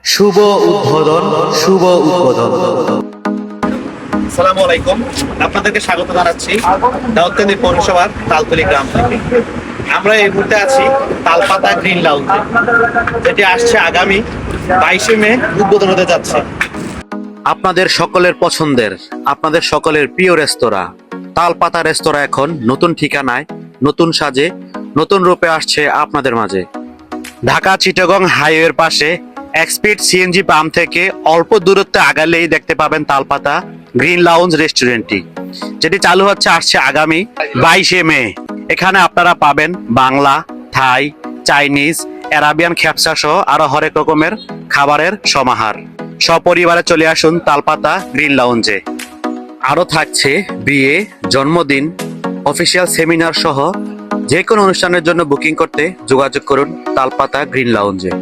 শুভ উদ্বোধন, শুভ উদ্বোধন। আসসালামু আলাইকুম, আপনাদেরকে স্বাগত জানাচ্ছি দাউদকান্দি পৌরসভার তালতলী গ্রাম থেকে। আমরা এই মুহূর্তে আছি তালপাতা গ্রিন লাউঞ্জে, যেটি আসছে আগামী 22শে মে উদ্বোধন হতে যাচ্ছে। আপনাদের সকলের পছন্দের, আপনাদের সকলের প্রিয় রেস্তোরাঁ তালপাতা রেস্তোরাঁ এখন নতুন ঠিকানায়, নতুন সাজে, নতুন রূপে আসছে আপনাদের মাঝে। ঢাকা চিটাগং হাইওয়ের পাশে এক্সপিড সিএনজি পাম্প থেকে অল্প দূরত্বে আগালেই দেখতে পাবেন তালপাতা গ্রিন লাউঞ্জ রেস্টুরেন্টটি, যেটি চালু আসছে আগামী 22শে মে। এখানে আপনারা পাবেন বাংলা, থাই, চাইনিজ, আরাবিয়ান খ্যাপসা সহ আরো হরেক রকমের খাবারের সমাহার। সপরিবারে চলে আসুন তালপাতা গ্রিন লাউঞ্জে। আরো থাকছে বিয়ে, জন্মদিন, অফিসিয়াল সেমিনার সহ যে কোনো অনুষ্ঠানের জন্য বুকিং করতে যোগাযোগ করুন তালপাতা গ্রিন লাউঞ্জে।